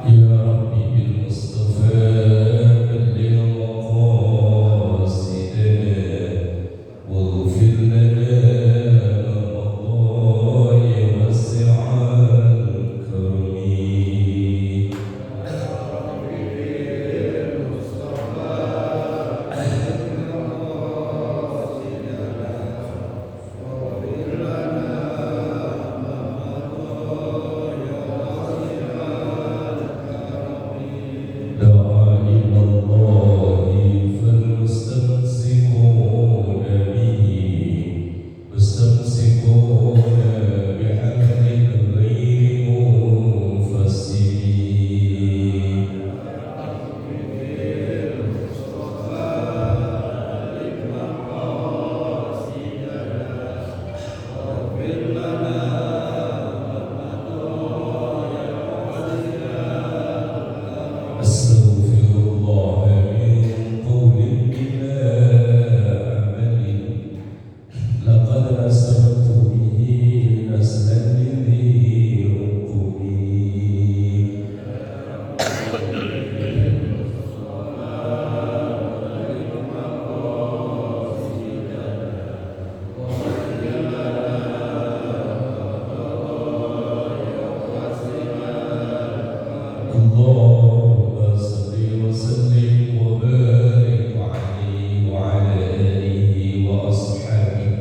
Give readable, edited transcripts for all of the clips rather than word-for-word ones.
يا ربي بالمصطفى بلغ مقاصدنا واغفر لنا ما مضى يا واسع الكرم. دعا إلى الله فالمستمسكون به مستمسكون بحبل غير منفصل. أستغفر الله من قول بلا عمل لقد نسبت به نسلا لذي عقب. اللهم صل وسلم وبارك عليه وعلى آله وأصحابه.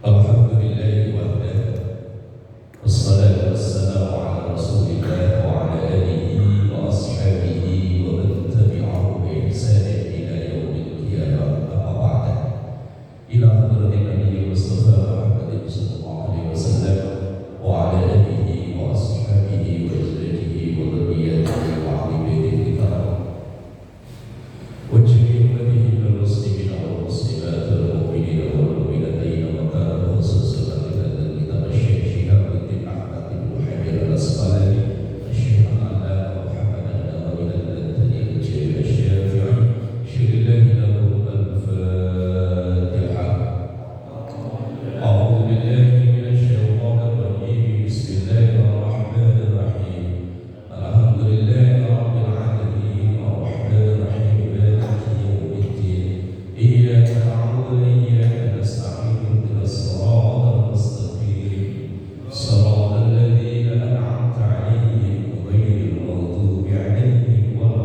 الحمد لله وحده والصلاة والسلام على رسول الله وعلى آله وأصحابه ومن تبعه بإحسان إلى يوم القيامة. أما بعد، إلى حضرة النبي المصطفى محمد صلى الله عليه وسلم وعلى آله وأصحابه وأزواجه وذريته وأهل بيته الكرام وجميع أمته من المسلمين والمسلمات والمؤمنين والمؤمنتين وكان خصوصا بهذا الكتاب الشيخ شهاب الدين أحمد بن حجر الأسقلاني الشيخ العلامة محمد النووي الأنتني الجليل الشافعي شيخ الله له الفاتحة. أعوذ بالله من الشيطان الرجيم. بسم الله الرحمن الرحيم. الحمد لله رب العالمين الرحمن الرحيم مالك يوم الدين إياك نعبد وإياك نستعين اهدنا الصراط المستقيم صراط الذين أنعمت عليهم غير المغضوب عليهم ولا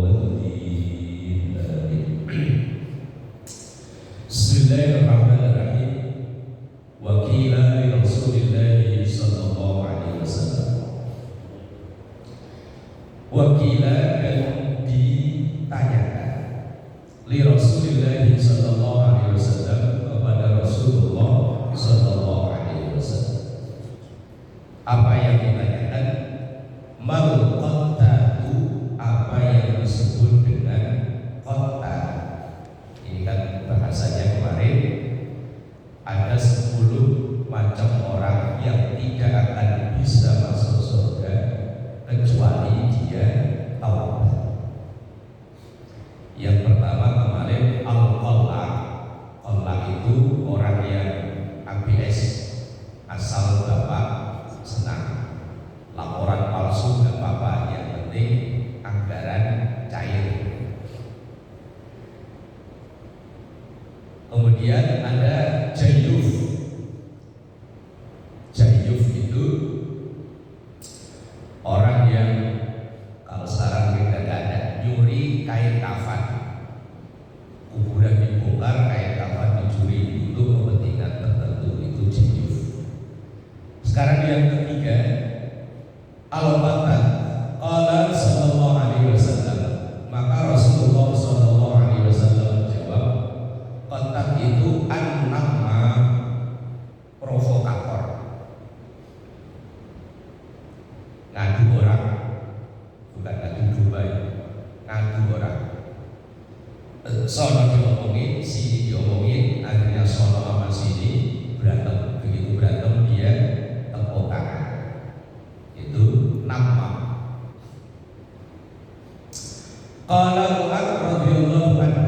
الضالين آمين. بسم الله الرحمن الرحيم. وقيل لرسول الله صلى الله عليه وسلم. Wakila dan ditanyakan li Rasulillah sallallahu alaihi wasallam kepada Rasulullah sallallahu alaihi wasallam. Apa yang ditanyakan? Mal qattatu, apa yang disebut dengan qatta. Ini kan bahasanya kemarin ada 10 macam orang yang tidak akan bisa masuk surga kecuali dia taubat. Yang pertama kemarin al-qalla. Qalla itu orang yang ABS, asal bapak senang. Laporan palsu nggak apa-apa, yang penting anggaran cair. Kemudian ada jayuf. Jayuf itu orang yang kalau sekarang kita ada nyuri kain kafan, kuburan dibongkar, kain kafan dicuri untuk kepentingan tertentu, itu jayuf. Sekarang yang ketiga al-qatan. Qala sallallahu alaihi wasallam, maka Rasulullah sallallahu alaihi wasallam menjawab, qatan itu an-nama, provokator, ngadu orang, bukan ngadu domba, ngadu orang. Sono diomongin, sini diomongin, akhirnya sono sama sini berantem. Begitu berantem dia tepuk tangan. Itu nama. Qala Mu'adz radhiyallahu anhu,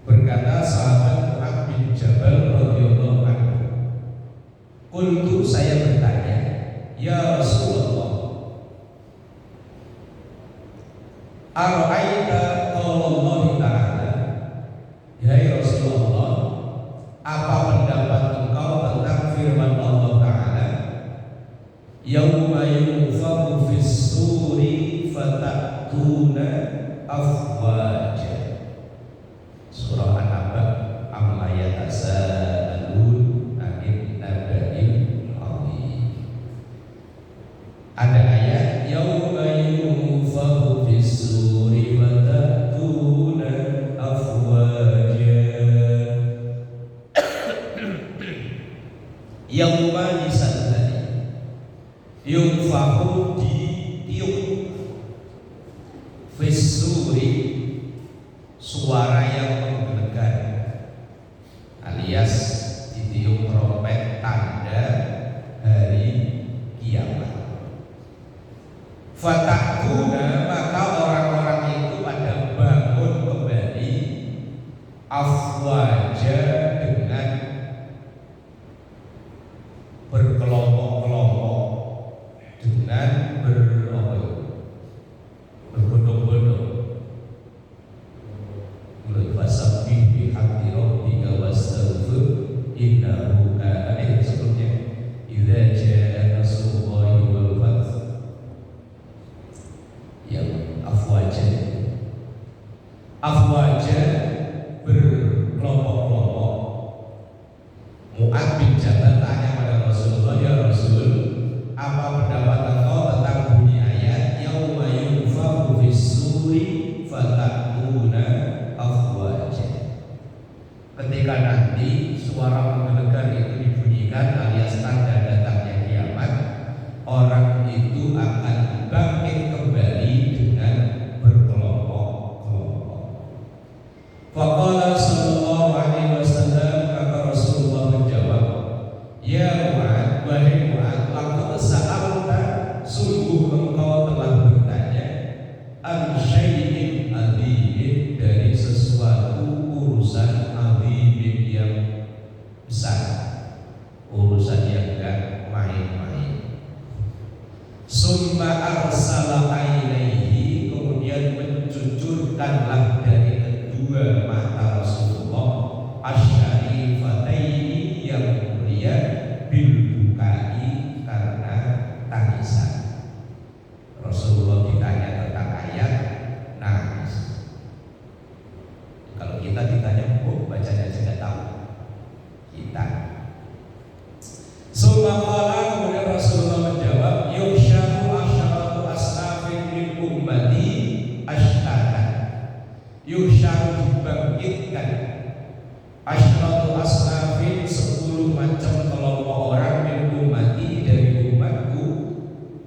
berkata sahabat Mu'adz bin Jabal radhiyallahu anhu, qultu, saya bertanya, "Ya Rasulullah, ara'aita qaulullah ta'ala." Hai Rasulullah, apa pendapat engkau tentang firman Allah Ta'ala, "Yauma yunfakhu fis suri fatatuna afwaja." Surah An-Naba, amma yatasaalun 'anil naba'il 'adzim. Ada ayat yauma yunfakhu fis suri fatatuna afwaja. Yauma disandari yunfakhu ditiup fis suri, suara yang menggelegar, alias ditiup trompet tanda hari kiamat. Fatakuna, maka orang-orang itu pada bangun kembali, afwaja, dengan berkelompok-kelompok, dengan berbondong-bondong. Fasabbih bihamdi rabbika wastaghfir innahu kana, sebelumnya idza jaa nasrullahi wal fath, yang afwaja berkelompok-kelompok. Mu'adz bin Jabal tanya pada Rasulullah, "Ya Rasul, apa pendapat engkau tentang bunyi ayat yauma yunfakhu fis suri fatakuna afwaja?" Ketika nanti suara menggelegar itu dibunyikan, alias tanda datangnya kiamat, orang itu akan bangkit kembali dengan berkelompok-kelompok. Faqala sallallahu alaihi wasallam, maka Rasulullah menjawab, "Ya Mu'adz, wahai Mu'adz, laqad sa'alta, sungguh engkau telah bertanya, an syai'in adzim, dari sesuatu urusan adzim yang besar, urusan yang enggak main-main. Summa arsala ilaihi, kemudian mencucurkanlah dari kedua mata Rasulullah asyarifataini, yang mulia, bil bukai, karena tangisan. Rasulullah ditanya tentang ayat, nangis. Kalau kita ditanya, bacanya aja nggak tahu kita. Sumaqala, kemudian Rasulullah menjawab, yuhsyaru asyaratu asnafin min ummati ashtatan. Yuhsyaru, dibangkitkan, asyaratu asnafin, 10 macam kelompok orang, min ummati, dari umatku,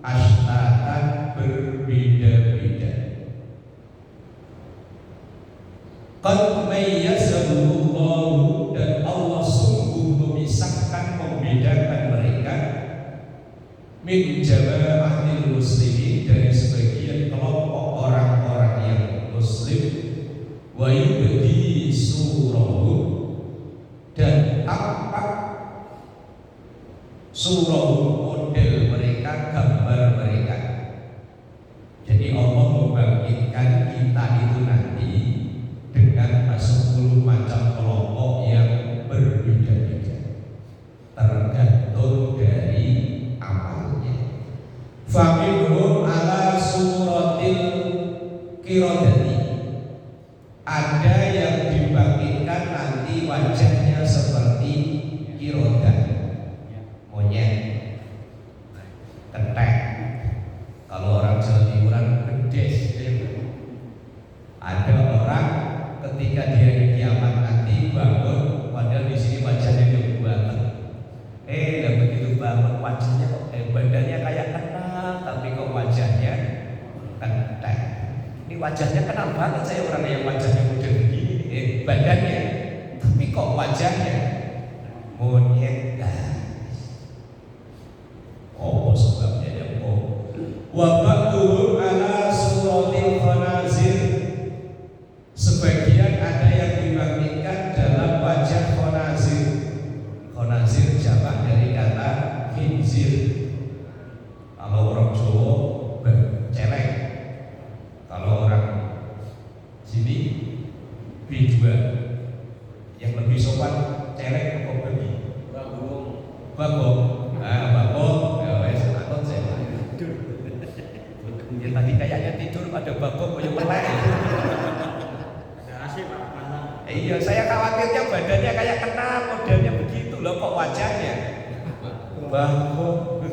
ashtatan, berbeda-beda. Qad mayyazahullahu, dan Allah sungguh memisahkan, membedakan mereka, min jama'atil muslimin, dari sebagian kelompok orang-orang yang muslim, wa yubdi surahum, dan tampak surahum, model mereka, gambar mereka. Jadi Allah membangkitkan kita itu nanti dengan 10 macam kelompok yang berbeda-beda, tergantung dari amalnya. Faminhum ala suratil qiradati, ada yang dibangkitkan nanti wajahnya seperti qirodah, monyet, ketek. Kalau orang Jawa Timuran gedes. Ada orang ketika dia di kiamat nanti bangun, padahal di sini wajahnya jauh banget. Dan begitu bangun wajahnya kok, badannya kayak kenal, tapi kok wajahnya ketek. Ini wajahnya kenal banget, saya orang yang wajahnya model begini, badannya, tapi kok wajahnya monyet. Oh, sebabnya ya, wa ba'duhum ala suratil khanazir, sebagian ada yang dibangkitkan dalam wajah khanazir. Khanazir jamak dari kata khinzir. dua. Yang lebih sopan celek apa pergi? Bagong. Nah, bagong. Ya wes takut saya. Ya tadi kayaknya tidur pada bagong kayak melek. Ada AC Pak Manang. Iya, saya khawatirnya badannya kayak kena modelnya begitu loh kok wajahnya. Bagong.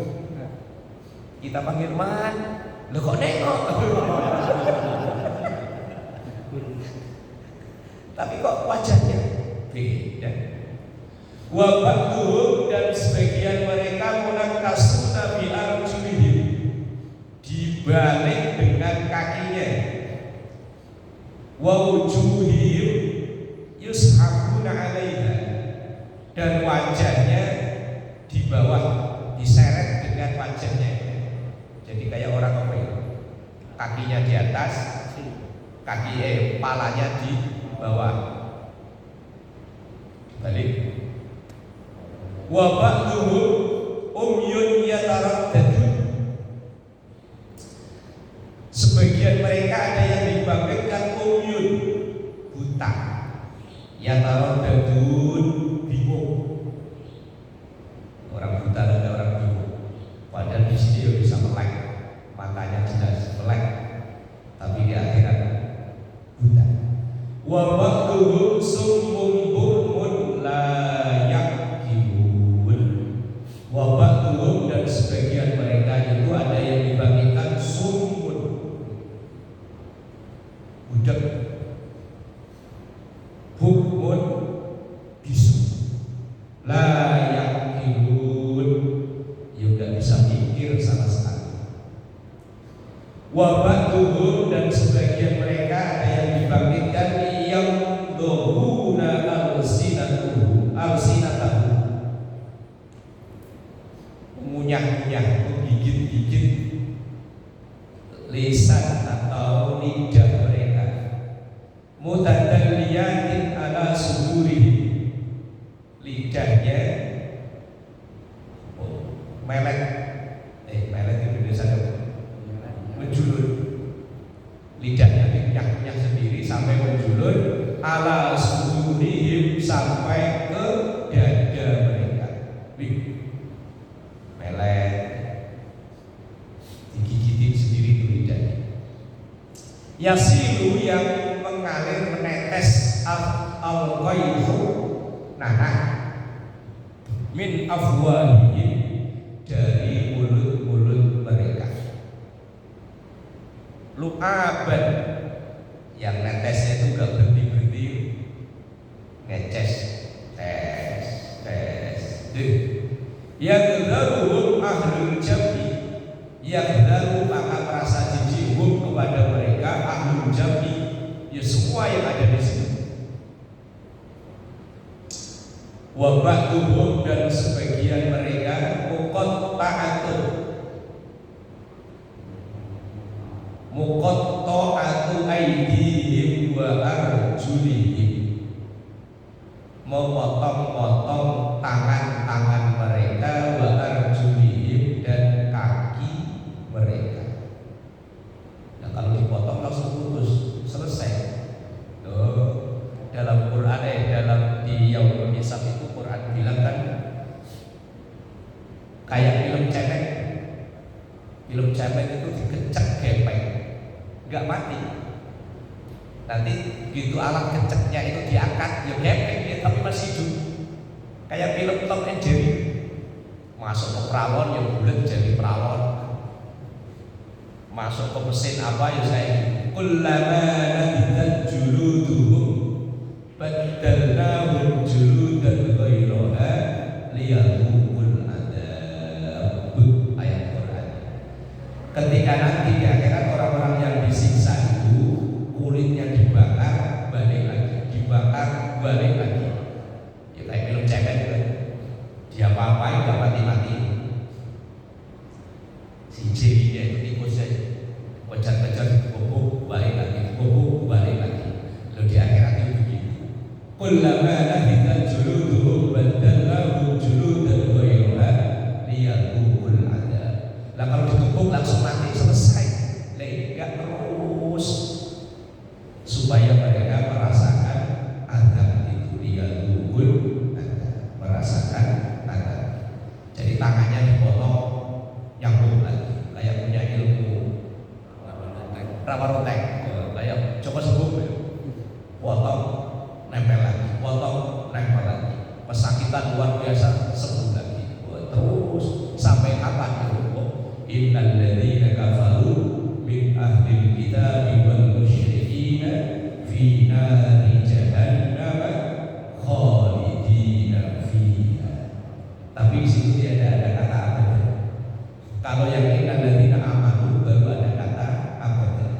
Kita panggil Man. Loh kok nengok? Tapi kok wajahnya beda. Wa ba'duhum, dan sebagian mereka munakasuna bi arjulihim, dibalik dengan kakinya. Wa wujuhihim yushabuna 'alaiha, dan wajahnya di bawah diseret dengan wajahnya. Jadi kayak orang apa ya? Kakinya di atas, kepalanya di bawah. Balik. Wa ba'duhum umyun yataraddadun, sebagian mereka ada yang dibangkitkan umyun, buta, yataraddadun, bingung. Orang buta dan orang bingung. Padahal di sini dia bisa melek, matanya jelas melek, tapi di akhirat buta. Wa ba'duhum summun bukmun la yaqilun. Wa ba'duhum, dan sebagian mereka itu ada yang dibangkitkan summun, budak, bukmun, bisu, la yaqilun, ya nggak bisa mikir sama sekali. Wa ba'duhum, dan sebagian mereka ada yang dibangkitkan yang dohuna alsinatahu, mengunyah-ngunyah, menggigit-gigit lisan atau lidah mereka, mutadalliyatin ala sudurihim, lidahnya melek, melek di Indonesia apa? Menjulur, lidahnya dikunyah-kunyah sendiri sampai menjulur, ala sudurihim, sampai ke dada mereka. Melek, digigitin sendiri itu lidahnya. Yasilu, yang mengalir menetes, al-ghaizu, nanah, min afwahihim, dari mulut-mulut mereka. Lu'aban, yang netesnya itu gak berhenti-berhenti, ngeces, tes, yaghdharuhum ahlul jam'i, yaghdharu, maka merasa jijik kepada mereka, ahlul jam'i, ya semua yang ada di sini. Wa ba'duhum, dan sebagian mereka muqatta'atu aydihim wa arjulihim, memotong-motong tangan-tangan mereka, wa arjulihim, dan kaki mereka. Nah, kalau dipotong langsung putus, selesai. Dalam Quran, dalam di Yaumul Hisab itu Quran bilang kan kayak film cemek. Film cemek itu dikecek gepeng, nggak mati. Nanti gitu alat keceknya itu diangkat, ya gepeng dia tapi masih hidup. Kayak film Tom and Jerry, masuk ke perawon ya bulat jadi perawon, masuk ke mesin apa ya saya kullama nadidat juluduhum baddalnahum juludan ghairaha liyadhuqul adzab. Ayat Quran. Ketika nanti di akhirat orang-orang yang disiksa itu kulitnya dibakar, balik lagi, dibakar, balik lagi. Ya kayak film cemen gitu. Dia apa-apain gak mati-mati. Si jadinya itu tikusnya kejar-kejar, dibobok, balik lagi, dibobok, balik lagi. Lalu di akhirat itu begitu. Kullama nahita juluduhum baddalnahum juludan ghairaha liyadhuqul adzab. Lah kalau dikepuk langsung mati, selesai. Enggak terus, supaya mereka merasakan innal ladzina kafaru min ahlil kitabi wal musyrikina fi nari jahannam khalidina fiha. Tapi di situ tidak ada kata abadan. Kalau yang innal ladzina amanu baru ada kata abadan.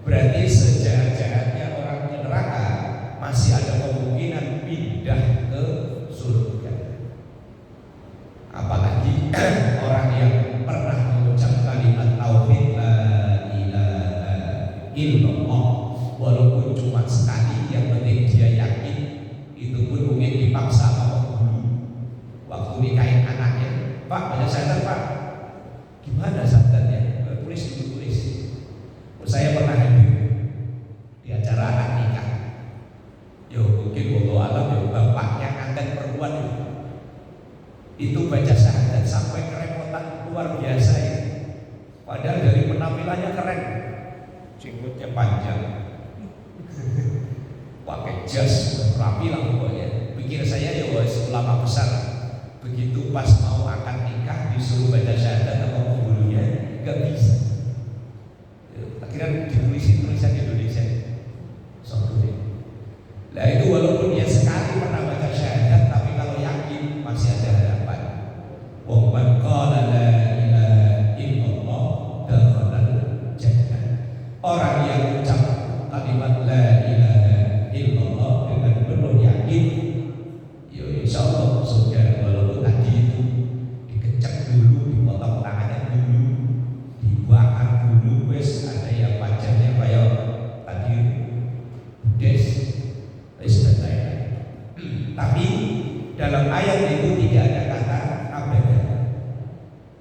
Berarti sejahat-jahatnya orang ke neraka masih ada kemungkinan pindah ke surga. Apalagi orang yang pernah mengucap kalimat tauhid la ilaha illallah, walaupun cuma sekali, yang penting dia yakin. Itu pun mungkin dipaksa sama guru waktu nikahin anaknya. Pak, baca syahadat Pak. Gimana syahadatnya? Tulis dulu, tulis. Saya pernah hadir di acara akad nikah. Yo mungkin wallahu alam ya, bapaknya angkat perempuan itu baca syahadat sampai kerepotan luar biasa ya. Padahal dari penampilannya keren, jenggotnya panjang, pakai jas rapi lah pokoknya. Pikir saya ya wes ulama besar. Begitu pas mau akad nikah disuruh baca syahadat sama gurunya nggak bisa. Akhirnya ditulisin tulisan Indonesia. Sorry. Nah itu walaupun dia sekali pernah baca syahadat, tapi kalau yakin masih ada harapan. Wa man qala la ilaha illallah dakhala jannah. Orang yang ucap kalimat la ilaha illallah dengan penuh yakin, ya insyaallah surga. Walaupun tadi itu dikecek dulu, dipotong tangannya dulu, dibakar dulu, wes ada yang wajahnya kayak tadi des. Tapi dalam ayat itu tidak ada kata abadan.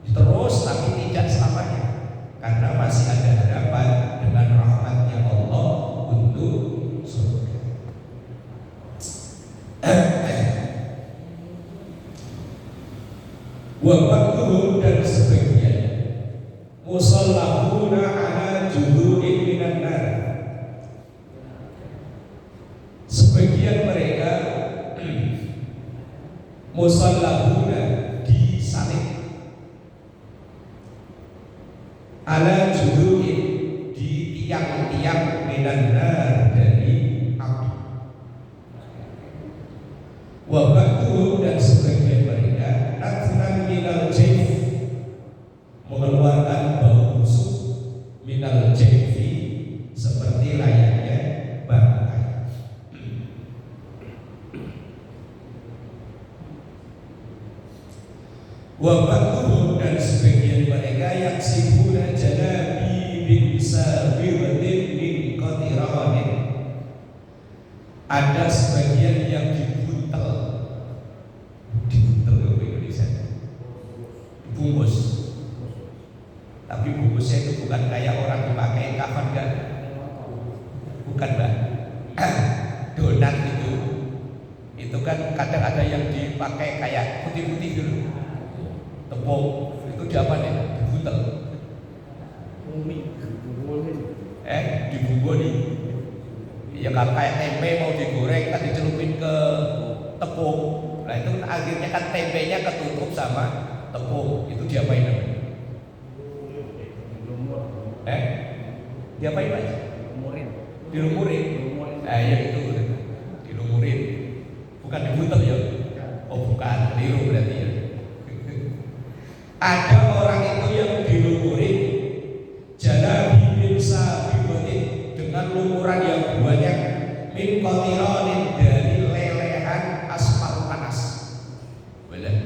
Terus tapi tidak selamanya, karena masih ada harapan dengan rahmatnya Allah untuk surga. Wa ba'duhum, dan sebagian musallahuna ala judurin minan nar. Sebagian mereka musallahuna disalib ala judurin di tiang-tiang minan nar dari api. Wa ba'duhum, dan sebagian mereka natnan minal jayf, mengeluarkan bau busuk minal jayfi, seperti layaknya bangkai. Wa ba'duhum, dan sebagian mereka yaksibuna janabi bin sabiwatin min qatiranin. Ada sebagian yang dibuntel ke Indonesia, dibungkus. Tapi bungkusnya itu bukan kayak orang dipakai kafan kan? Bukan Mbak. Donat itu kan kadang ada yang dipakai kayak putih-putih dulu. Tepung itu diapa nih? Dibuntel. Dibungkus. Ya kalau kayak tempe mau digoreng kan dicelupin ke tepung. Nah itu akhirnya kan tempenya ketutup sama tepung. Itu diapain namanya? Diapain Pak? Dilumurin. Ya itu dilumurin. Bukan dibuntel ya? Oh bukan, keliru berarti ya. Ada orang itu yang dilumurin janabi bin sabiwatin, dengan lumuran yang banyak min qatiranin, dari lelehan aspal panas. Boleh.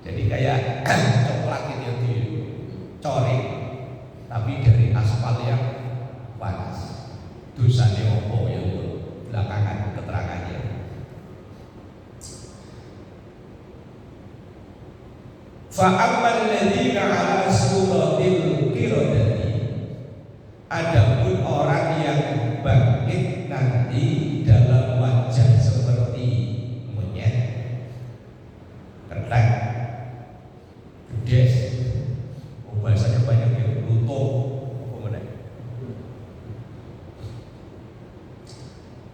Jadi kayak coklat itu yang dicoreng, tapi dari aspal yang panas. Dosanya opo ya belakangan keterangannya. Fa'ammal ladzina 'ala suratil qiradati, adapun orang yang bangkit nanti dalam wajah seperti monyet, kentang, gedes, bahasanya banyak ya, lutung, apa mana?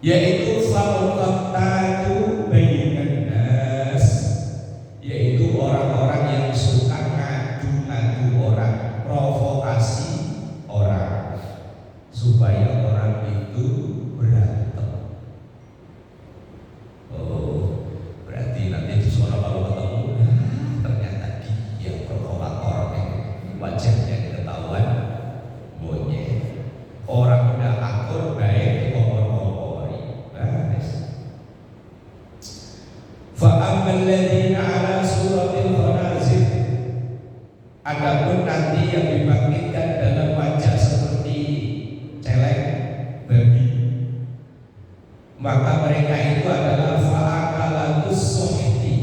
Yaitu fa'uqattatu bainan nas, yaitu orang-orang yang suka ngadu-ngadu Adapun nanti yang dibangkitkan dalam wajah seperti celeng babi, maka mereka itu adalah fa'akalatus sohiti,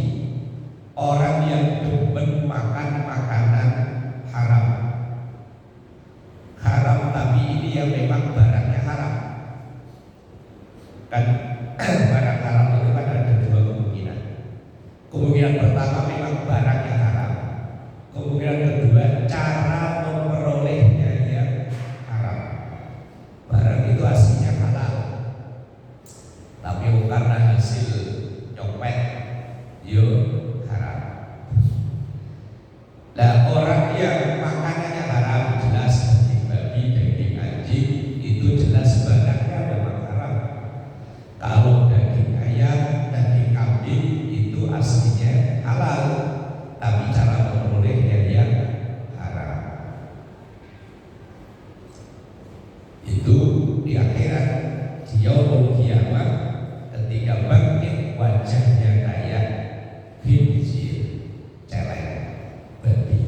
orang yang demen makan makanan haram. Haram tapi ini yang memang barangnya haram. Kan barang haram itu kan ada dua kemungkinan. Kemungkinan pertama memang barangnya haram. Kemungkinan kedua cara memperolehnya yang haram. Barang itu aslinya halal, tapi karena hasil nyopet yo haram. Nah, orang yang makanannya haram jelas daging babi, daging anjing itu jelas barangnya memang haram. Kalau daging ayam, daging kambing itu aslinya halal, tapi cara memperolehnya yang haram. Itu di akhirat, di yaumul kiamah, ketika bangkit wajahnya kayak khinzir, celeng babi.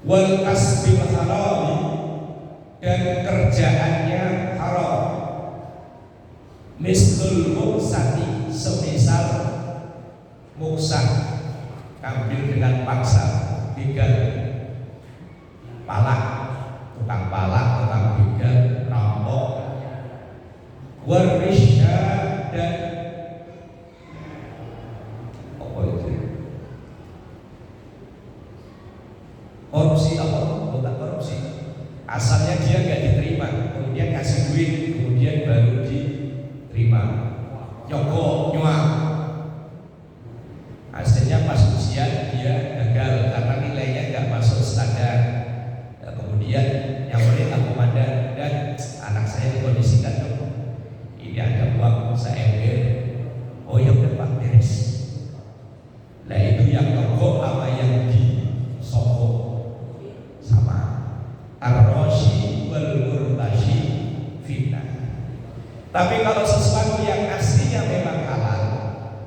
Wal kasbil haram, dan kerjaannya haram. Mislul muksati, semisal muksak, ambil dengan paksa, begal, palak, tukang palak, tukang begal, rampok, warisya, dan apa itu? Korupsi apa? Bukan korupsi. Asalnya dia nggak diterima, kemudian ngasih duit, kemudian baru diterima. Nyogok, nyuap. Hasilnya pas ujian dia gagal karena nilainya nggak masuk standar. Ya, kemudian nyamperin Pak Komandan, dan anak saya dikondisikan dong. Ini ada uang se-ember. Oh ya udah Pak, beres. Nah itu yang nyogok sama yang disogok sama. Ar-Rashi wal Murtashi fitnah. Tapi kalau sesuatu yang aslinya memang halal,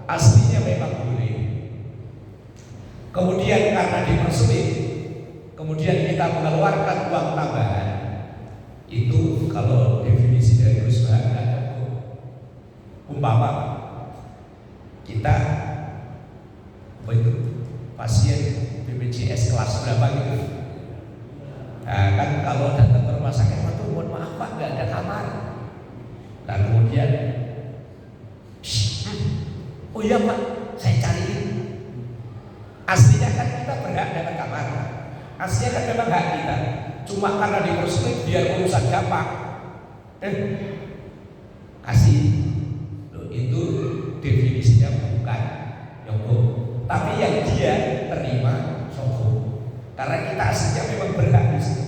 aslinya memang boleh, kemudian karena dipersulit, kemudian kita mengeluarkan uang tambahan, itu kalau definisi dari Gus Bahan, umpama kita apa itu pasien BPJS kelas berapa gitu. Nah, kan kalau datang ke rumah sakit, waduh mohon maaf Pak, nggak ada kamar. Nah kemudian, oh iya Pak, saya cariin. Aslinya kan kita berhak dapat kamar, aslinya kan memang hak kita. Cuma karena dipersulit biar urusan gampang, kasih. Loh, itu definisinya bukan nyogok, tapi yang dia terima sogok. Karena kita aslinya memang berhak di situ.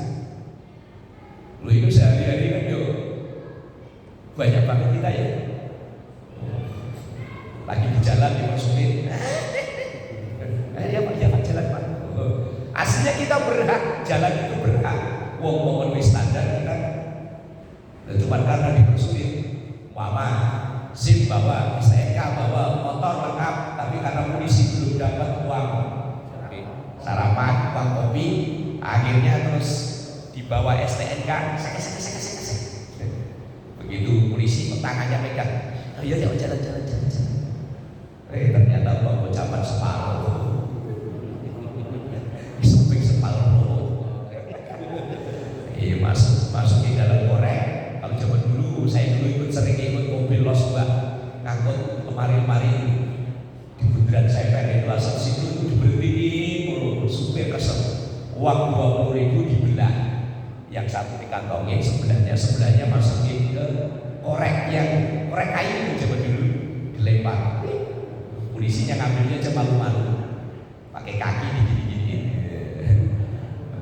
Loh itu sehari-hari kan yo banyak banget kita ya. Lagi di jalan dipersulit. Ya Pak jalan Pak. Aslinya kita berhak, jalan itu berhak. Wong memenuhi standar kita. Cuma karena dipersulit, mama SIM bawa, STNK bawa, motor lengkap, tapi karena polisi belum dapat uang sarapan, uang kopi, akhirnya terus dibawa STNK, sek. Begitu polisi tangannya pegang, ayo jalan. Ternyata uang ucapan separuh, disemping separuh. Masukin dalam korek. Kalau zaman dulu, saya dulu sering ikut mobil los Mbak, ngangkut lemari-lemari di bundaran Sepen itu asal situ diberhentiin mulu, supir kesel. Uang 20.000 dibelah, yang satu dikantongin, sebelahnya masukin ke korek kayu zaman dulu, dilempar. Polisinya ngambilnya aja malu-malu, pakai kaki digini-gini.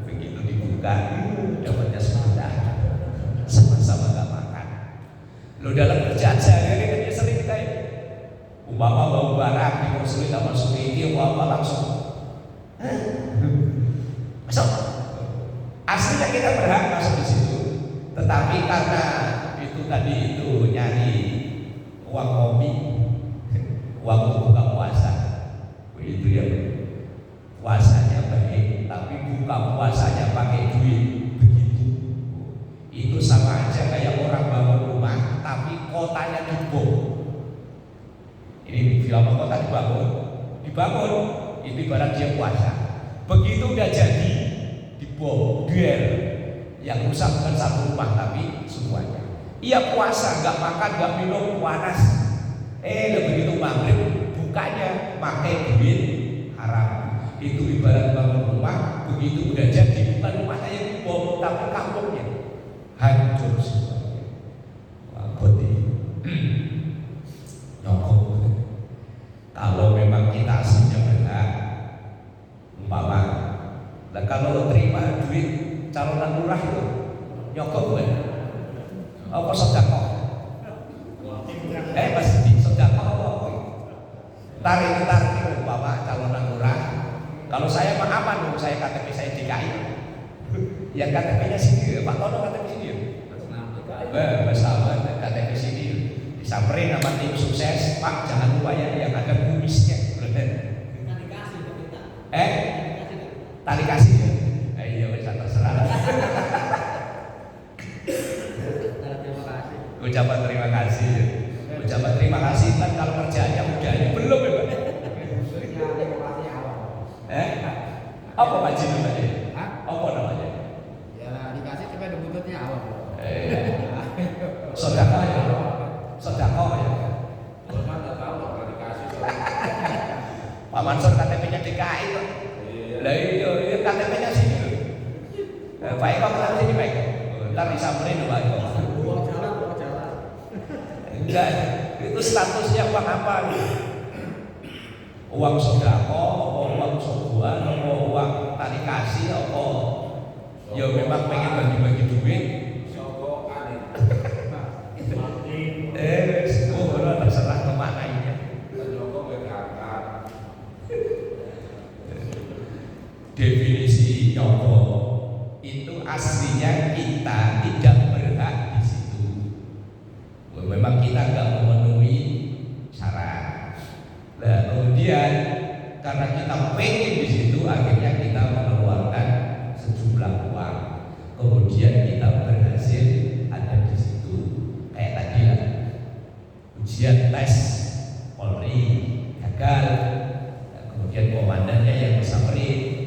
Begitu dibuka, dapatnya sebentar, sama-sama gak makan. Lo dalam kerjaan sehari-hari kan dia sering kayak umpama bawa barang dipersulit sama security apa langsung masuk. Aslinya kita berhak masuk di situ, tetapi karena itu tadi itu nyari uang kopi, uang buka puasa, itu ya puasanya baik, tapi puasanya pakai duit begitu. Itu sama aja kayak orang bangun rumah tapi kotanya dibom. Ini film kota dibangun, itu ibarat dia puasa. Begitu udah jadi dibom, duel. Yang rusak bukan satu rumah tapi semuanya. Ia puasa, nggak makan, nggak minum, panas. Begitu maghrib bukanya pakai duit haram. Itu ibarat bangun rumah, begitu udah jadi bukan rumahnya yang dibom tapi kampungnya hancur semuanya. Putih nyokok. Kalau memang kita aslinya berhak, umpama, dan kalau terima duit calonan lurah itu nyokok gue, apa sedekah? Pasti sedekah apa? Tarik umpama calonan lurah. Kalau saya mah aman dong, saya KTP saya DKI. Yang KTP-nya sini, Pak Tono KTP sini. Masalah KTP sini. Disamperin sama tim sukses, Pak jangan lupa ya yang ada kumisnya. Tali kasih ya? Iya bisa terserah. Ucapan terima kasih. Ucapan terima kasih kan kalau kerjaannya udah ini belum ya Pak? Apa Pak Jin namanya? Apa namanya? Ya dikasih tapi ada buntutnya awal. Sedekah ya? Sedekah ya? Pak Mansur KTP-nya DKI kok. Lah iya KTP-nya sini loh. Pak Eko kenal sini Pak Eko. Ntar disamperin Pak Eko. Uang jalan. Enggak, itu statusnya uang apa? Uang sedekah, uang sogoan, uang tali kasih, apa? Ya memang pengen bagi-bagi duit. Terserah kemana ini. Definisi nyokok itu aslinya kita tidak berhak di situ. Memang kita nggak memenuhi syarat. Nah kemudian karena kita pengen di situ, akhirnya kita mengeluarkan sejumlah uang. Kemudian kita berhasil ada di situ. Kayak tadi lah, ujian tes Polri gagal. Nah, kemudian komandannya yang bersamperin.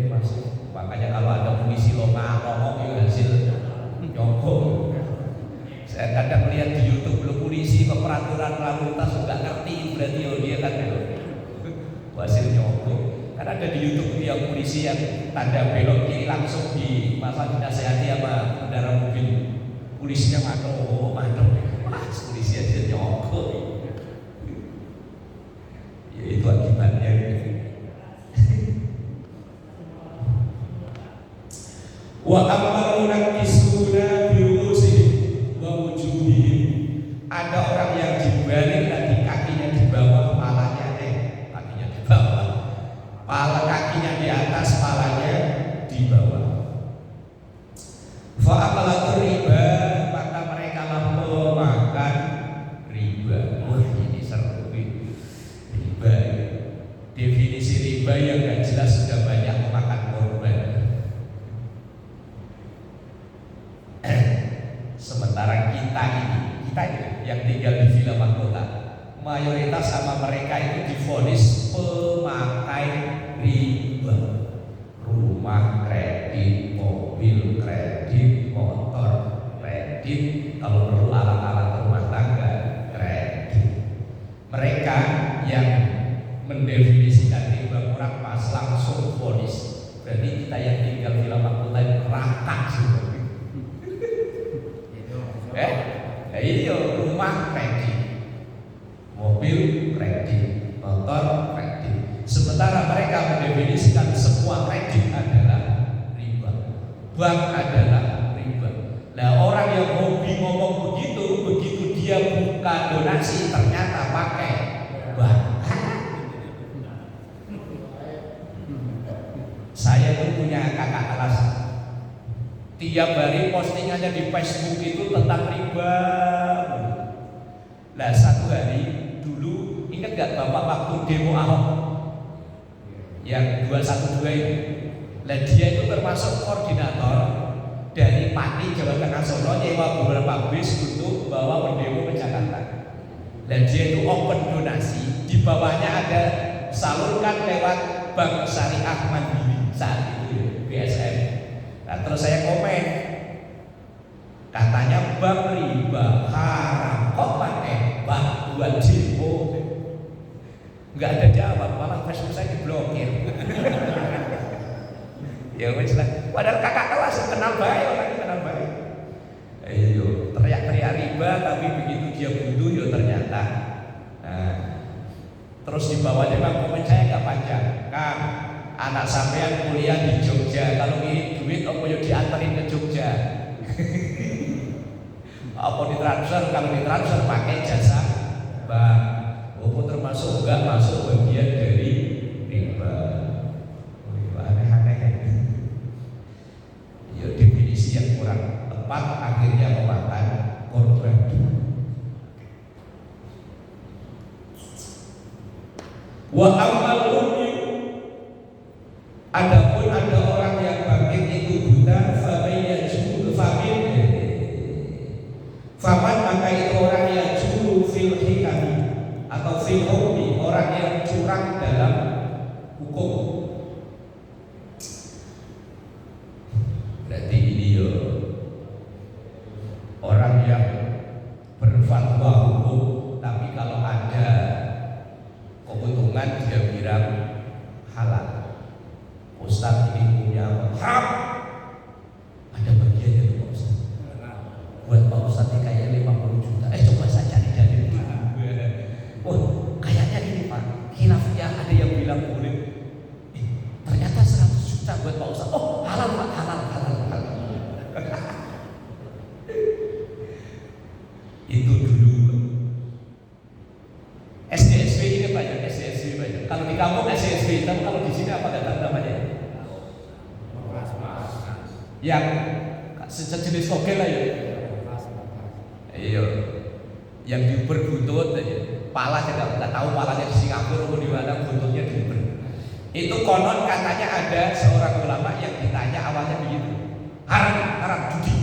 Masuk. Makanya kalau ada polisi ngomong itu hasil nyokok. Saya kadang melihat di YouTube lo polisi peraturan lalu lintas nggak ngerti berarti dia kan hasil nyokok. Karena ada di YouTube dia polisi yang tanda belok kiri langsung di masa dinasehati sama pengendara mobil. Polisinya mantul, polisi hasil nyokok. Ya itu akibatnya. Wa ammal munakisuna biruusihim wa wujuhihim. Ada orang yang dibalik tadi kakinya di bawah, palanya kakinya di bawah. Pala kakinya di atas, palanya di bawah. Fa akalatur riba, maka mereka memakan riba. Wah ini seru riba. Definisi riba yang gak jelas sudah banyak memakan korban. Sementara kita ini yang tinggal di Villa Mahkota, mayoritas sama mereka itu divonis pemakai riba. Rumah kredit, mobil kredit, motor kredit, kalau perlu alat-alat rumah tangga kredit. Mereka yang mendefinisikan riba kurang pas langsung vonis. Berarti kita yang tinggal Villa Mahkota neraka semua. Iya, rumah kredit, mobil kredit, motor kredit. Sementara mereka mendefinisikan semua kredit adalah riba, bank adalah riba. Nah orang yang hobi ngomong begitu dia buka donasi ternyata pakai bank. Saya tuh punya kakak kelas. Tiap hari postingannya di Facebook itu tentang riba. Nah satu hari dulu ingat gak Bapak waktu demo Ahok yang 212 ini, Nah dia itu termasuk koordinator dari Pati Jawa Tengah Solo, nyewa beberapa bis untuk bawa pendemo ke Jakarta. Dan dia itu open donasi, di bawahnya ada salurkan lewat Bank Syariah Mandiri saat itu BSM. Nah terus saya komen, katanya bank riba haram, kok pakai bank buat demo? Nggak ada jawab, malah Facebook saya diblokir. Ya wes lah, padahal kakak kelas kenal baik, orang kenal baik. Ayo teriak-teriak riba, tapi begitu dia butuh, yo ternyata. Nah, terus di bawahnya bang komen saya nggak panjang, Kang, anak sampean kuliah di Jogja, kalau ngirim duit, apa yo dianterin ke Jogja? Apa ditransfer? Kalau ditransfer pakai jasa bank, apa termasuk enggak masuk bagian dari riba? Aneh-aneh. Ya definisi yang kurang tepat akhirnya memakan korban. Wa amal ummi, adapun ada orang yang bangkit itu buta, faman maka itu orang yang juru fil hikami atau fil hukmi, orang yang curang dalam hukum. Berarti ini yo orang yang berfatwa hukum, tapi kalau ada keuntungan dia bilang halal. Ustaz ini punya haram, ada bagiannya tuh Pak Ustaz. Buat Pak Ustaz ini kayaknya 50 juta. Coba saya cari-cari. Wah, kayaknya ini Pak, khilafiyah ada yang bilang boleh. Ternyata 100 juta buat Pak Ustaz. Oh, halal Pak, halal. Itu dulu SDSB ini banyak, SDSB banyak. Kalau di kampung SDSB, tapi kalau di sini apa kata namanya? Yang sejenis togel lah ya. Iya. Yang diuber buntut aja. Palanya nggak tahu palanya di Singapura atau di mana, buntutnya diuber. Itu konon katanya ada seorang ulama yang ditanya awalnya begitu, haram judi.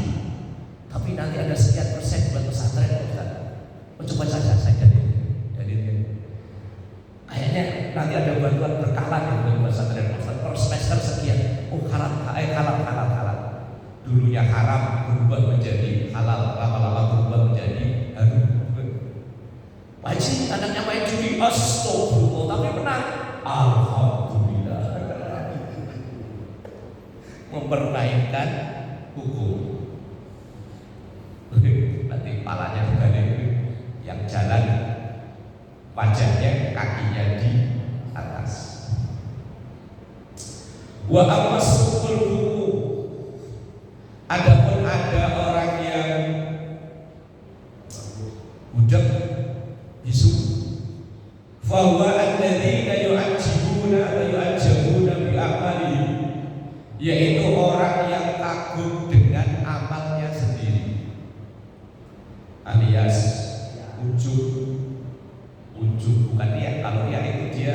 Tapi nanti ada sekian persen buat pesantren Ustaz. Coba saja saya dalilnya. Kayaknya nanti ada bantuan berkala ya buat pesantren Ustaz. Per semester sekian. Oh halal. Dulunya haram berubah menjadi halal, lama-lama berubah menjadi haram. Pak Haji, anaknya main judi, astagfirullah, tapi menang. Alhamdulillah. Mempermainkan hukum. Nanti palanya dibalik, yang jalan wajahnya, kakinya di atas. Wa amasukul hukum, adapun ada orang yang budak bisu, fahuwa alladzina yu'ajjibuna atau yu'ajjabuna bi amalihim, yaitu orang yang kagum dengan amalnya sendiri, alias ujub bukan dia. Kalau dia itu dia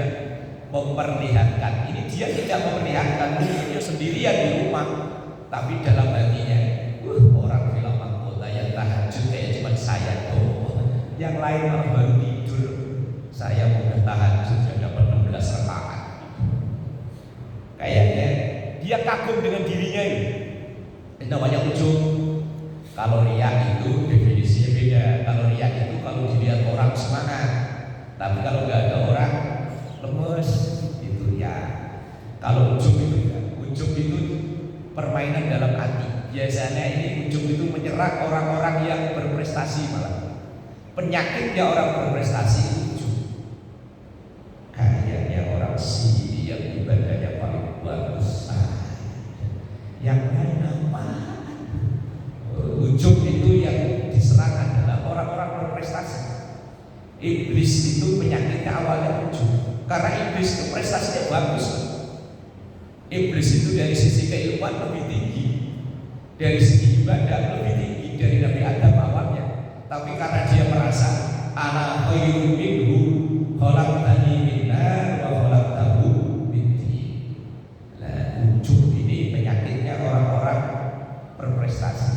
memperlihatkan, ini dia tidak memperlihatkan dirinya sendirian di rumah, tapi dalam hatinya orang bilang mahkota yang tahajud kayak cuma saya tuh, yang lain malah baru tidur, saya udah tahajud sudah dapat 16 rakaat. Kayaknya dia kagum dengan dirinya ini. Namanya ujub. Kalau riya itu definisinya beda. Kalau riya itu kalau dilihat orang semangat, tapi kalau nggak ada orang lemes, itu ya. Kalau ujub itu permainan dalam hati. Biasanya ini ujub itu menyerang orang-orang yang berprestasi malah. Penyakitnya orang berprestasi itu ujub. Kayaknya orang sini yang ibadahnya paling bagus, yang lain apa? Ujub itu yang diserang adalah orang-orang berprestasi. Iblis itu penyakitnya awalnya ujub, karena iblis itu prestasinya bagus. Iblis itu dari sisi keilmuan lebih tinggi, dari segi ibadah lebih tinggi dari Nabi Adam awalnya. Tapi karena dia merasa ana khairun minhu khalaqtani min nar wa khalaqtahu min tin. Lah ujub ini berprestasi.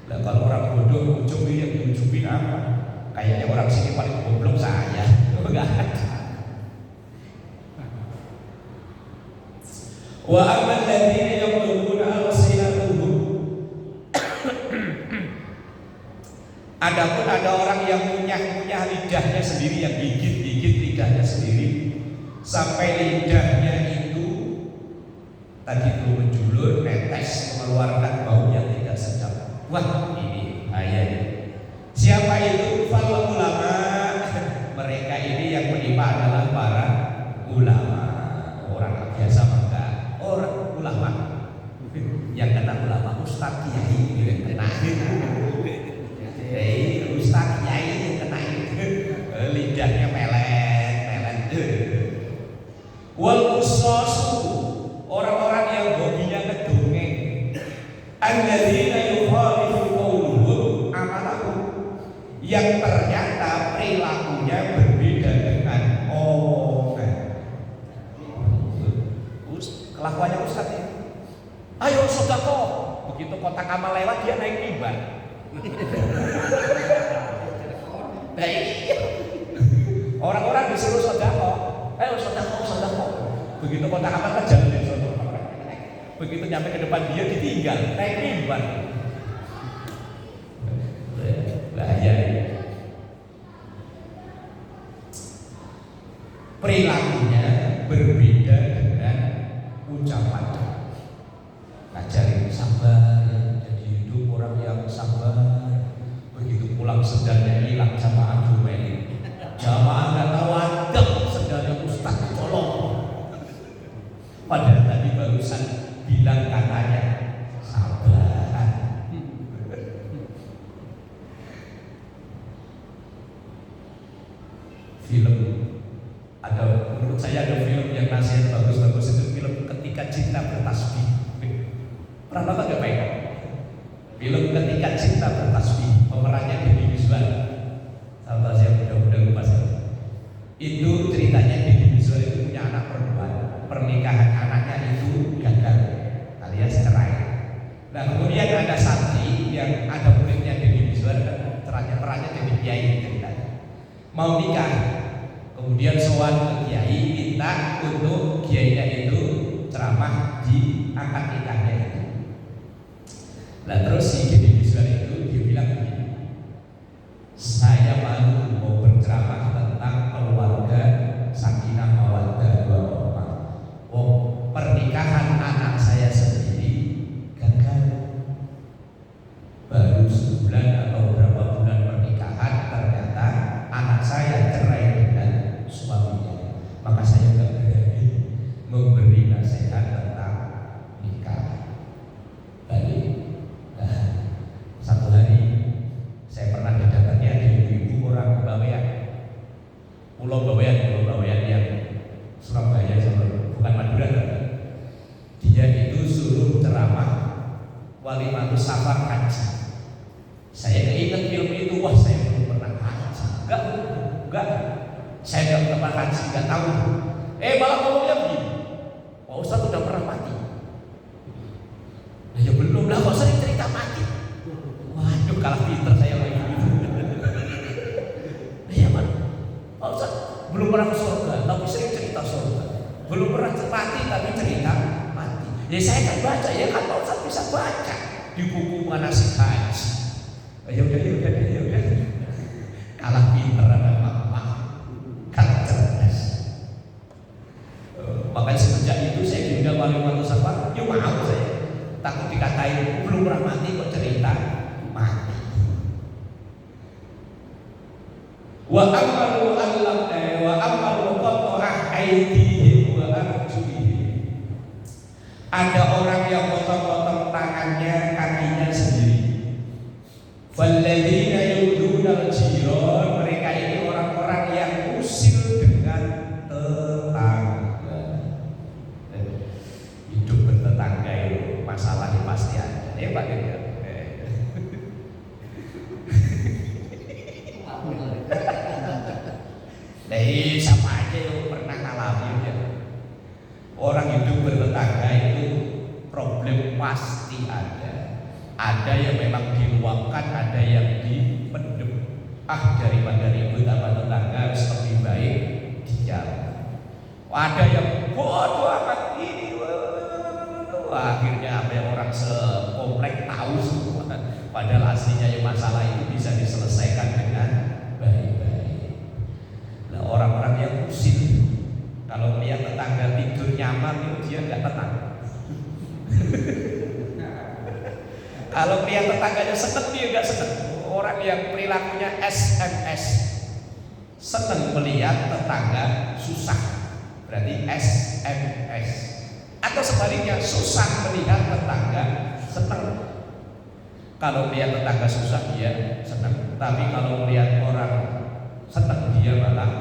Nah, kalau orang bodoh ujung yang diujubin apa? Kayaknya orang sini paling goblok saya. Enggak ada. Wa amman ladina yaquluna al-sinatuhum. Adapun ada orang yang ngunyah lidahnya sendiri, yang gigit lidahnya sendiri sampai lidahnya itu tadi belum menjulur, netes, mengeluarkan bau yang tidak sedap. Wah, ini bahaya. Siapa itu? Fal ulama. Mereka ini yang menimpa adalah para ulama. Orang biasa enggak. Orang ulama. Yang kena ulama ustaz kiai yang kena. Ustaz kiai yang kena lidahnya melet. Wal qusas, orang-orang yang hobinya ngedongeng. Alladzina yukhalifu qawluhum amalahum, yang ternyata perilakunya berbeda dengan omongan. Kelakuannya ustaz ini, ayo sedekah. Begitu kotak amal lewat dia naik mimbar. Nah, iya. Orang-orang disuruh sedekah, ayo sedekah. Begitu kotak amal kan jalan dari sana. Begitu nyampe ke depan dia ditinggal, naik mimbar. Bahaya. Perilakunya berbeda dengan ucapan. Ngajarin sabar, jadi hidup orang yang sabar. Begitu pulang sendalnya hilang sama Abu Meli. Jamaah nggak tahu adab sendalnya ustaz dicolong. Padahal tadi barusan bilang katanya sabar. Film ada, menurut saya ada film yang nasihat bagus-bagus, itu film Ketika Cinta Bertasbih. Pernah nonton gak Pak? Film Ketika Cinta Bertasbih, pemerannya Deddy Mizwar. Salah saya mudah-mudahan lupa saya. Itu ceritanya Deddy Mizwar itu punya anak perempuan, pernikahan anaknya itu gagal alias cerai. Nah, kemudian ada santri yang ada muridnya Deddy Mizwar, perannya jadi kiai ceritanya. Mau nikah. Kemudian sowan ke kiai minta untuk kiainya itu ceramah di akad nikahnya itu. Nah, terus si Deddy Mizwar itu dia bilang begini, saya mau berceramah tentang keluarga sakinah mawaddah warahmah. Oh, pernikahan anak saya sendiri gagal. Baru sebulan atau berapa bulan pernikahan ternyata anak saya cerai dengan suaminya. Maka saya nggak berani memberi nasihat tentang nikah. Balik. Nah, satu hari saya pernah didatangi ada ibu-ibu orang Bawean, Pulau Bawean yang Surabaya, bukan Madura. Dia itu suruh ceramah walimatus safar haji. Saya keinget film itu, wah saya belum pernah haji. Enggak. Saya nggak pernah haji, nggak tahu. Malah ngomongnya begini, Pak Ustadz udah pernah mati. Nah, ya belum lah, kok sering cerita mati. Waduh, kalah pinter saya lagi gitu. Iya man, Pak Ustadz belum pernah ke surga, tapi sering cerita surga. Belum pernah mati, tapi cerita mati. Ya saya kan baca, ya kan Pak Ustadz bisa baca di buku manasik haji. Ya udah. Kalah pinter anak mama, kalah cerdas. Makanya semenjak itu saya diundang walimatus safar, ya mau saya. Takut dikatain belum pernah mati kok cerita mati. Wa amalu qata'ah aydihim wa arjulihim. Ada orang yang potong-potong tangannya, kakinya sendiri. Falladzina yuduna al-jiran, mereka ini orang-orang yang usil dengan tetangga. Hidup bertetangga itu masalahnya pasti ada. Pak ya. Dari siapa aja yang pernah ngalamin ya. Orang hidup bertetangga itu problem pasti ada. Ada yang memang diluapkan, ada yang dipendem. Daripada ribut sama tetangga lebih baik diam. Ada yang bodoh amat ini. Akhirnya apa yang orang sekomplek tahu semua. Padahal aslinya yang masalah itu bisa diselesaikan dengan baik-baik. Nah, orang-orang yang usil kalau melihat tetangga tidur nyaman itu dia nggak tenang. Kalau melihat tetangganya seneng dia nggak seneng. Orang yang perilakunya SMS seneng melihat tetangga susah, berarti SMS. Atau sebaliknya susah melihat tetangga seneng. Kalau melihat tetangga susah dia seneng, tapi kalau melihat orang seneng dia malah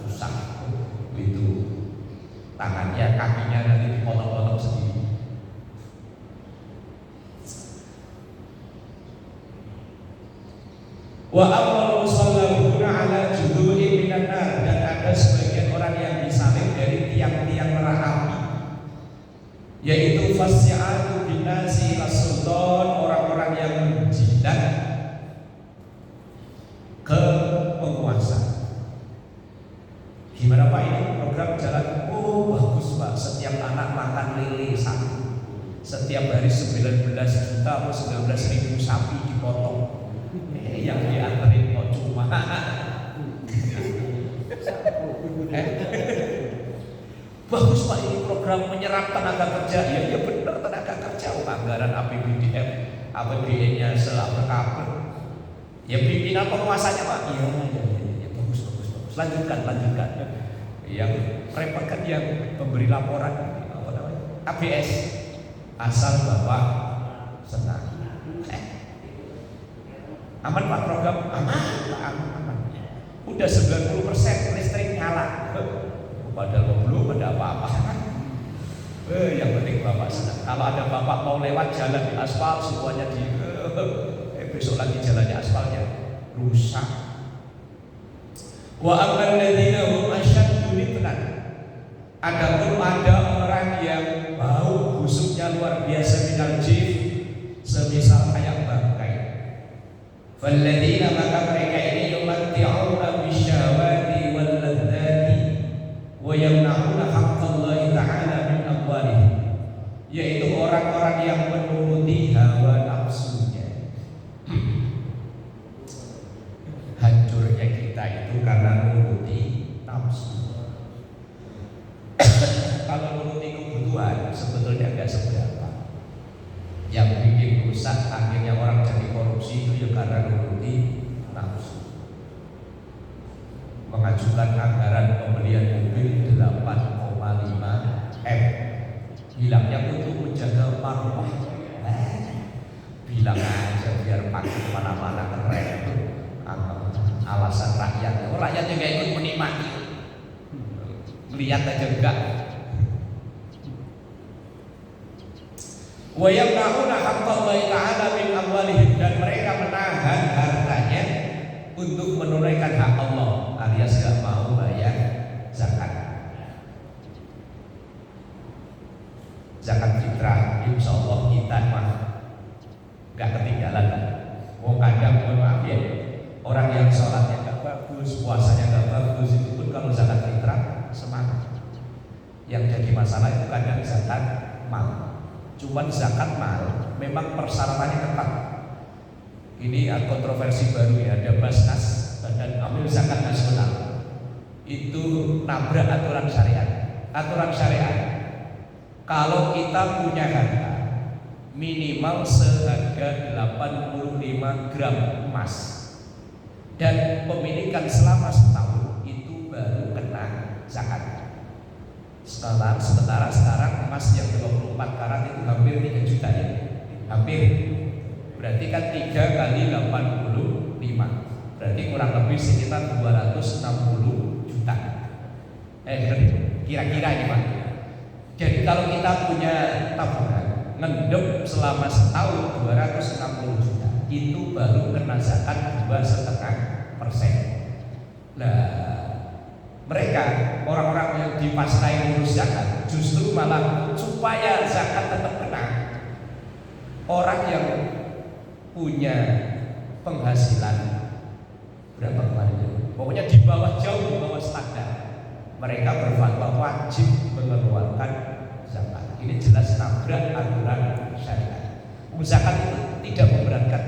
susah. Itu tangannya, kakinya nanti dipotong-potong sendiri. Wa awwal musallahuna ala judu'i minan nar, dan ada sebagian orang yang disalib dari tiang-tiang neraka api, yaitu fasya'atu binasi sultan, orang-orang yang menjilat ke penguasa. Gimana Pak ini program jalan? Oh bagus Pak, setiap anak makan lele satu, setiap hari 19 juta atau 19.000 sapi dipotong. Yang dianterin kok cuma bagus Pak, ini program menyerap tenaga kerja. Ya benar, tenaga kerja. Anggaran APBDM, APBN-nya selama ya pimpinan penguasanya Pak. Ya bagus. Lanjutkan. Yang repot kan yang memberi laporan apa namanya? ABS. Asal Bapak senang. Aman Pak program? Aman. Udah 90% listrik nyala. Padahal belum ada apa-apa. Yang penting Bapak senang. Kalau ada Bapak mau lewat jalan di aspal, semuanya besok lagi jalannya aspalnya rusak. Wa amman ladzina hum asyaddu litnan. Adapun ada orang yang bau busuknya luar biasa minal jif, semisal kayak bangkai. Falladzina, maka mereka ini yumatti'una bisyahawati wal ladzati wa yamna'una haqqallahi ta'ala min amwalihim, yaitu orang-orang yang menuruti hawa nafsunya. Hancurnya kita itu karena menuruti nafsu. Kalau menuruti kebutuhan sebetulnya enggak seberapa. Yang bikin rusak akhirnya orang jadi korupsi itu ya karena menuruti nafsu. Mengajukan anggaran pembelian mobil 8,5 M, bilangnya untuk menjaga marwah. Bilang aja biar pakai mana-mana keren. Alasan rakyat, rakyatnya nggak ikut menikmati, melihat aja enggak. Wa yamna'una haqqallahi ta'ala min amwalihim, dan mereka menahan hartanya untuk menunaikan hak Allah, alias gak mau bayar zakat. Zakat fitrah insya Allah kita mah gak ketinggalan. Mau kadang mohon maaf ya, orang yang sholatnya gak bagus, puasanya gak bagus, itu pun kalau zakat fitrah semangat. Yang jadi masalah itu kadang zakat mal. Cuman zakat mal memang persyaratannya ketat. Ini kontroversi baru ya, ada Basnas, Badan Amil Zakat Nasional, itu nabrak aturan syariat. Aturan syariat, kalau kita punya harta minimal seharga 85 gram emas dan pemilikan selama setahun, itu baru kena zakat. Sementara sekarang emas yang 24 karat itu hampir 3 juta ya. Hampir. Berarti kan 3 kali 85. Berarti kurang lebih sekitar 260 juta. Kira-kira ini Pak. Jadi kalau kita punya tabungan ngendep selama setahun 260 juta, itu baru kena zakat 2,5%. Nah, mereka orang-orang yang dipasrai ngurus zakat justru malah supaya zakat tetap kena, orang yang punya penghasilan berapa kemarin? Pokoknya di bawah, jauh di bawah standar, mereka berfatwa wajib mengeluarkan zakat. Ini jelas nabrak aturan syariat. Zakat itu tidak memberatkan.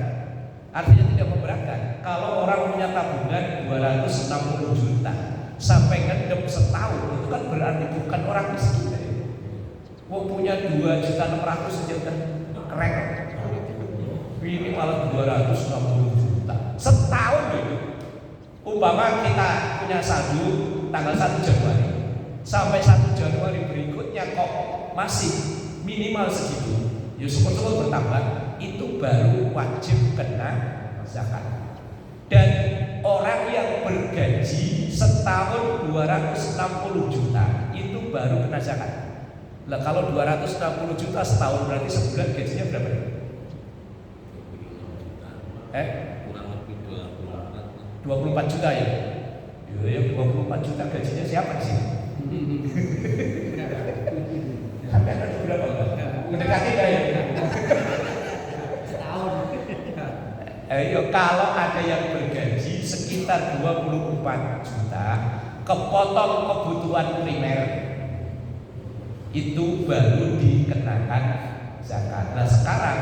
Artinya tidak memberatkan. Kalau orang punya tabungan 260 juta sampai ngendem setahun, itu kan berarti bukan orang miskin. Mau punya 2.600.000 saja udah keren. Ini malah 260 juta setahun itu. Umpama kita punya saldo tanggal 1 Januari sampai 1 Januari berikutnya kok masih minimal segitu, ya syukur-syukur bertambah, itu baru wajib kena zakat. Dan orang yang bergaji setahun 260 juta itu baru kena zakat. Lah kalau 260 juta setahun berarti sebulan gajinya berapa? Kurang lebih 24 juta ya? Ya 24 juta gajinya siapa sih? Sampai ada berapa? Mendekati gak ya? Setahun. Ayo, kalau ada yang bergaji sekitar 24 juta, kepotong kebutuhan primer, itu baru dikenakan zakat. Nah sekarang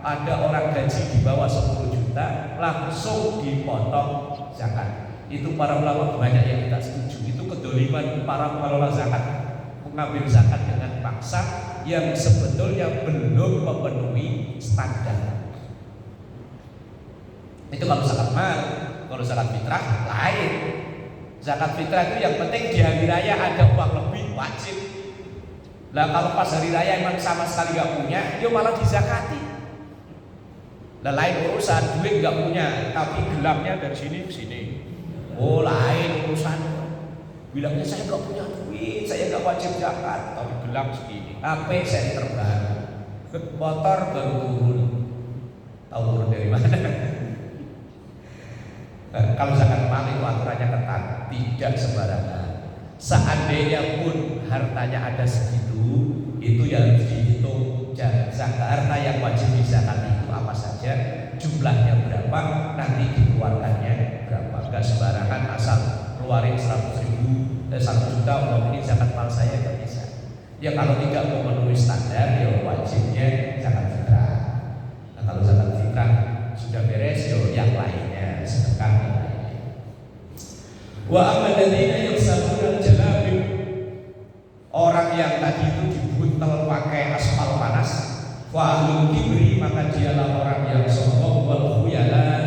ada orang gaji di bawah 10 juta langsung dipotong zakat. Itu para ulama banyak yang tidak setuju. Itu kedoliman para pengelola zakat, mengambil zakat dengan paksa yang sebetulnya belum memenuhi standar. Itu kalau zakat mal. Kalau zakat fitrah lain. Zakat fitrah itu yang penting di hari raya ada uang lebih wajib. Lah kalau pas hari raya emang sama sekali gak punya, dia malah dizakati. Lah lain urusan, duit gak punya, tapi gelapnya dari sini ke sini. Oh lain urusan. Bilangnya saya gak punya duit, saya gak wajib zakat, tapi gelap segini. HP saya terbaru, motor baru turun. Tahu turun dari mana? Kalau zakat mal itu aturannya ketat, tidak sembarangan. Seandainya pun hartanya ada segitu, itu yang harus dihitung zakat. Harta yang wajib dizakati itu apa saja, jumlahnya berapa, nanti dikeluarkannya berapa. Gak sembarangan asal keluarin 100.000, 1 juta, ini zakat mal saya gak bisa. Ya kalau tidak memenuhi standar, ya wajibnya zakat fitrah. Nah kalau zakat fitrah sudah beres, ya yang lainnya sedekah yang lainnya. Wa amma alladziina yaksabuna al-jalabib, orang yang tadi itu dibuntel pakai aspal panas, wa ahlul kibri, maka dialah orang yang sombong, wal khuyala,